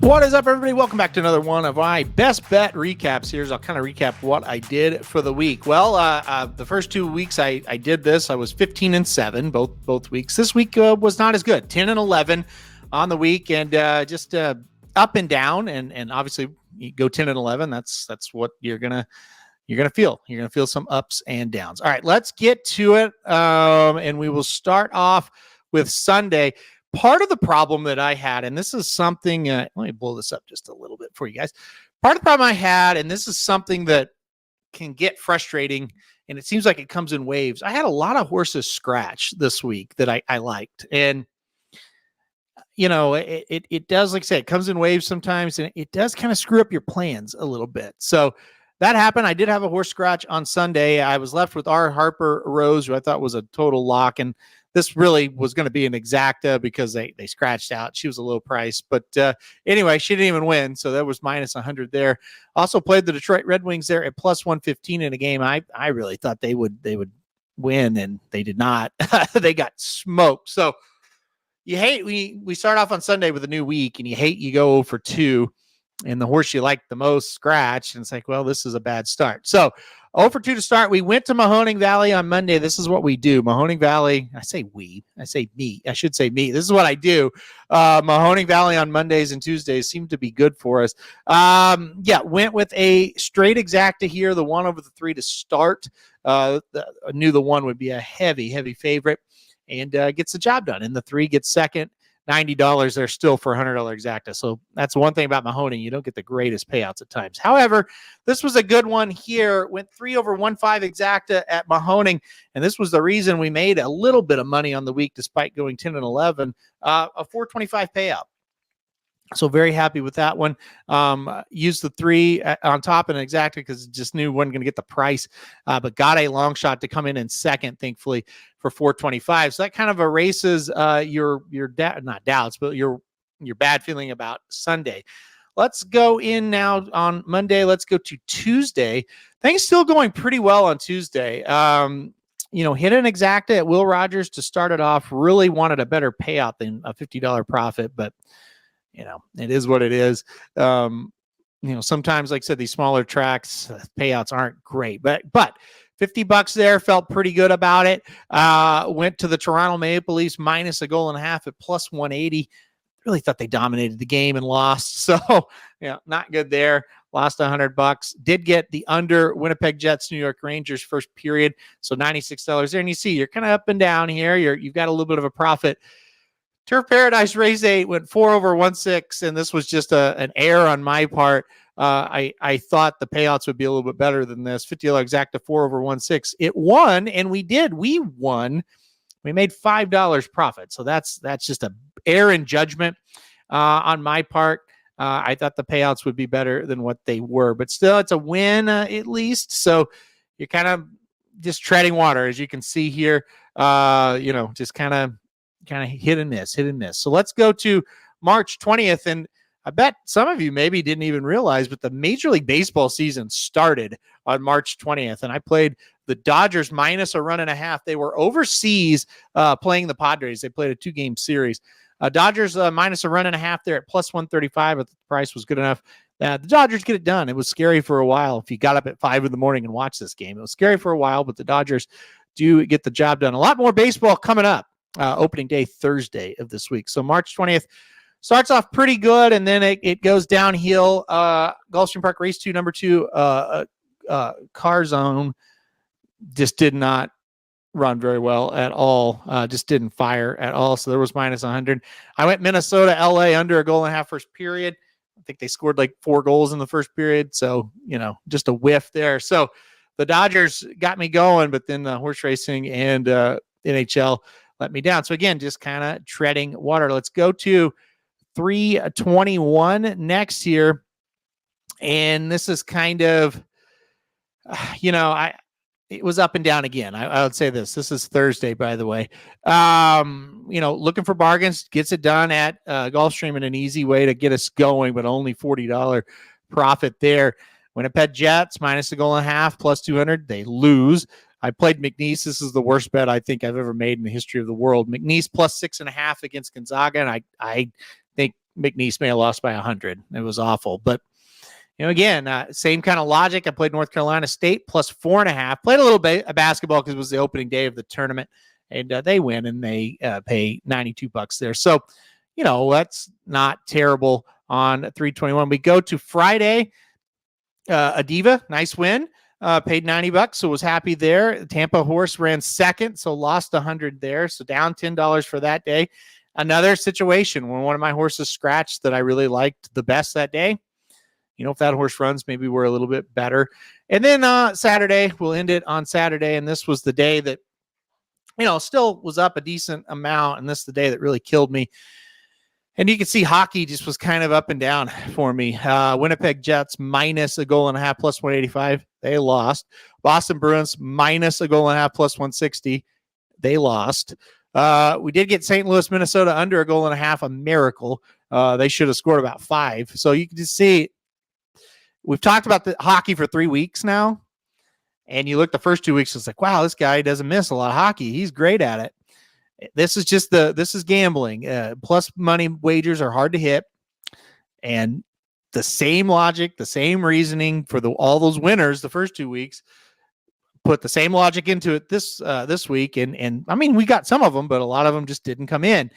What is up, everybody? Welcome back to another one of my best bet recaps. Here's I'll kind of recap what I did for the week. Well, the first 2 weeks I did this. I was 15-7 both weeks. This week was not as good. 10-11 on the week, and just up and down. And obviously, you go 10-11. That's what you're gonna feel. You're gonna feel some ups and downs. All right, let's get to it. And we will start off with Sunday. Part of the problem that I had, and this is something, let me blow this up just a little bit for you guys. Part of the problem I had, and this is something that can get frustrating, and it seems like it comes in waves. I had a lot of horses scratch this week that I liked. And, you know, it does, like I said, it comes in waves sometimes, and it does kind of screw up your plans a little bit. So that happened. I did have a horse scratch on Sunday. I was left with our Harper Rose, who I thought was a total lock. And this really was going to be an exacta because they scratched out. She was a low price. But anyway, she didn't even win. So that was minus 100 there. Also played the Detroit Red Wings there at plus 115 in a game. I really thought they would win, and they did not. They got smoked. So you hate, we start off on Sunday with a new week, and you hate you go 0 for 2. And the horse you like the most scratched. And it's like, well, this is a bad start. So 0 for 2 to start. We went to Mahoning Valley on Monday. This is what we do. Mahoning Valley, I say me. I should say me. This is what I do. Mahoning Valley on Mondays and Tuesdays seem to be good for us. Went with a straight exacta here, the 1 over the 3 to start. I knew the 1 would be a heavy favorite, and gets the job done. And the 3 gets second. $90 there still for $100 exacta. So that's one thing about Mahoning. You don't get the greatest payouts at times. However, this was a good one here. Went 3 over 1.5 exacta at Mahoning. And this was the reason we made a little bit of money on the week despite going 10-11, a $425 payout. So very happy with that one. Used the 3 on top and exacta because just knew wasn't going to get the price, but got a long shot to come in second, thankfully, for $425. So that kind of erases your not doubts, but your bad feeling about Sunday. Let's go in now on Monday. Let's go to Tuesday. Things still going pretty well on Tuesday. Hit an exacta at Will Rogers to start it off. Really wanted a better payout than a $50 profit, but it is what it is. Sometimes, like I said, these smaller tracks payouts aren't great, but $50 there, felt pretty good about it. Went to the Toronto Maple Leafs minus a goal and a half at plus 180. Really thought they dominated the game and lost. So, not good there. Lost $100. Did get the under Winnipeg Jets, New York Rangers first period. So $96 there. And you see, you're kind of up and down here. You've got a little bit of a profit. Turf Paradise race 8 went 4 over 1.6, and this was just an error on my part. I thought the payouts would be a little bit better than this. $50 exacta 4 over 1.6. It won, and we did. We won. We made $5 profit. So that's just a error in judgment on my part. I thought the payouts would be better than what they were, but still, it's a win at least. So you're kind of just treading water, as you can see here. Just kind of hit and miss. So let's go to March 20th. And I bet some of you maybe didn't even realize, but the Major League Baseball season started on March 20th. And I played the Dodgers minus a run and a half. They were overseas playing the Padres. They played a 2-game series. Dodgers minus a run and a half there at plus 135. If the price was good enough. The Dodgers get it done. It was scary for a while. If you got up at 5 a.m. and watched this game, it was scary for a while, but the Dodgers do get the job done. A lot more baseball coming up. Opening day Thursday of this week. So March 20th starts off pretty good, and then it goes downhill. Gulfstream Park Race 2, number 2, Car Zone just did not run very well at all. Just didn't fire at all. So there was minus 100. I went Minnesota, LA under a goal and a half first period. I think they scored like 4 goals in the first period. So, just a whiff there. So the Dodgers got me going, but then horse racing and NHL let me down. So again, just kind of treading water. Let's go to 321 next here. And this is kind of, it was up and down again. I would say this is Thursday, by the way. Looking for bargains, gets it done at Gulfstream in an easy way to get us going, but only $40 profit there. Winnipeg Jets minus a goal and a half plus 200. They lose. I played McNeese. This is the worst bet I think I've ever made in the history of the world. McNeese plus 6.5 against Gonzaga. And I think McNeese may have lost by 100. It was awful. But, again, same kind of logic. I played North Carolina State plus 4.5. Played a little bit of basketball because it was the opening day of the tournament. And they win, and they pay $92 there. So, that's not terrible on 321. We go to Friday. Adiva, nice win. Paid $90, so was happy there. Tampa horse ran second, so lost 100 there. So down $10 for that day. Another situation when one of my horses scratched that I really liked the best that day. If that horse runs, maybe we're a little bit better. And then Saturday, we'll end it on Saturday. And this was the day that, still was up a decent amount. And this is the day that really killed me. And you can see hockey just was kind of up and down for me. Winnipeg Jets minus a goal and a half plus 185. They lost. Boston Bruins minus a goal and a half plus 160. They lost. We did get St. Louis, Minnesota under a goal and a half, a miracle. They should have scored about 5. So you can just see, we've talked about the hockey for 3 weeks now. And you look the first 2 weeks, it's like, wow, this guy doesn't miss a lot of hockey. He's great at it. This is gambling. Plus money wagers are hard to hit. And the same logic, the same reasoning for all those winners the first 2 weeks, put the same logic into it this week. And I mean, we got some of them, but a lot of them just didn't come in.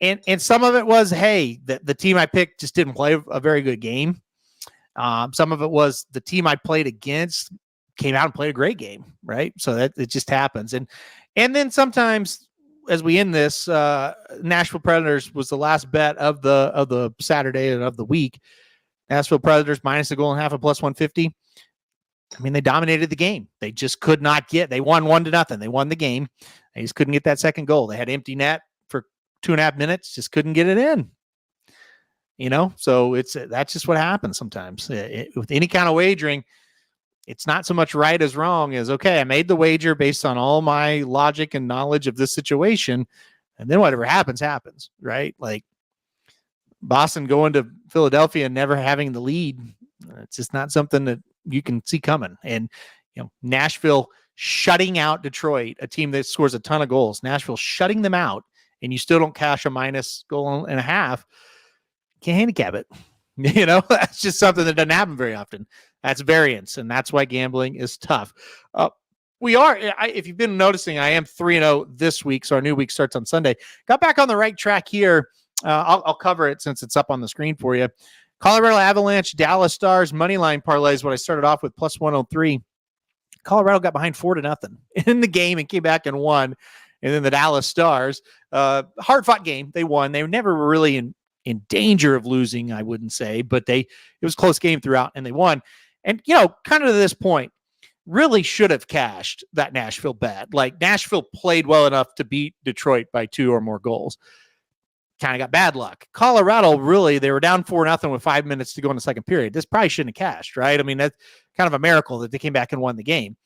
And some of it was, hey, the team I picked just didn't play a very good game. Some of it was the team I played against came out and played a great game, right? So that it just happens. And then sometimes, as we end this, Nashville Predators was the last bet of the Saturday and of the week. Nashville Predators minus a goal and a half at plus 150. I mean, they dominated the game. They just could not get. They won 1-0. They won the game. They just couldn't get that second goal. They had empty net for 2.5 minutes. Just couldn't get it in. So that's just what happens sometimes with any kind of wagering. It's not so much right as wrong as, okay, I made the wager based on all my logic and knowledge of this situation. And then whatever happens, right? Like Boston going to Philadelphia and never having the lead. It's just not something that you can see coming. And, Nashville shutting out Detroit, a team that scores a ton of goals. Nashville shutting them out, and you still don't cash a minus goal and a half. Can't handicap it. That's just something that doesn't happen very often. That's variance, and that's why gambling is tough. If you've been noticing, I am 3-0 this week, so our new week starts on Sunday. Got back on the right track here. I'll cover it since it's up on the screen for you. Colorado Avalanche, Dallas Stars, moneyline parlay is what I started off with, plus 103. Colorado got behind 4-0 in the game and came back and won. And then the Dallas Stars, hard-fought game. They won. They were never really in danger of losing, I wouldn't say, but it was a close game throughout, and they won. And, kind of to this point, really should have cashed that Nashville bet. Like, Nashville played well enough to beat Detroit by 2 or more goals. Kind of got bad luck. Colorado, really, they were down 4-0 with 5 minutes to go in the second period. This probably shouldn't have cashed, right? I mean, that's kind of a miracle that they came back and won the game.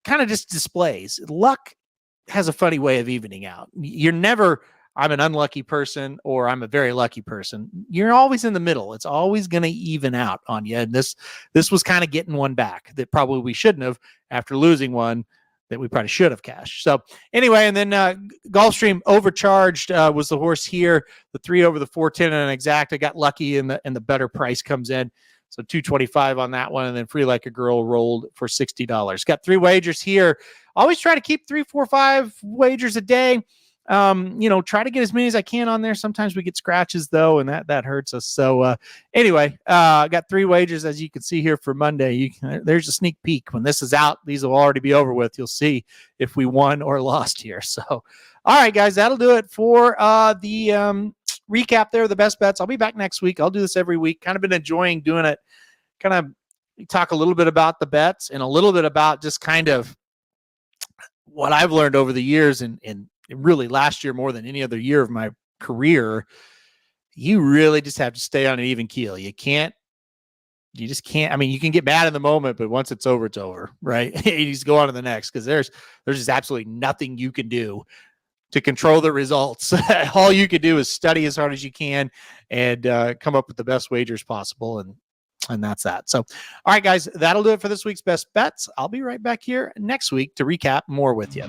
Kind of just displays. Luck has a funny way of evening out. You're never, I'm an unlucky person or I'm a very lucky person. You're always in the middle. It's always going to even out on you. And this was kind of getting one back that probably we shouldn't have after losing one that we probably should have cashed. So anyway, and then Gulfstream Overcharged was the horse here, the 3 over the 410 and an exact. I got lucky and the better price comes in. So $225 on that one. And then Free Like a Girl rolled for $60. Got 3 wagers here. Always try to keep 3, 4, 5 wagers a day. Try to get as many as I can on there. Sometimes we get scratches though, and that hurts us. So anyway, got 3 wagers as you can see here for Monday. There's a sneak peek. When this is out, these will already be over with. You'll see if we won or lost here. So, all right, guys, that'll do it for the recap there, the best bets. I'll be back next week. I'll do this every week. Kind of been enjoying doing it. Kind of talk a little bit about the bets and a little bit about just kind of what I've learned over the years and really last year more than any other year of my career. You really just have to stay on an even keel. You just can't. I mean, you can get mad in the moment, but once it's over, right? You just go on to the next because there's just absolutely nothing you can do to control the results. All you can do is study as hard as you can and come up with the best wagers possible. And that's that. So, all right, guys, that'll do it for this week's best bets. I'll be right back here next week to recap more with you.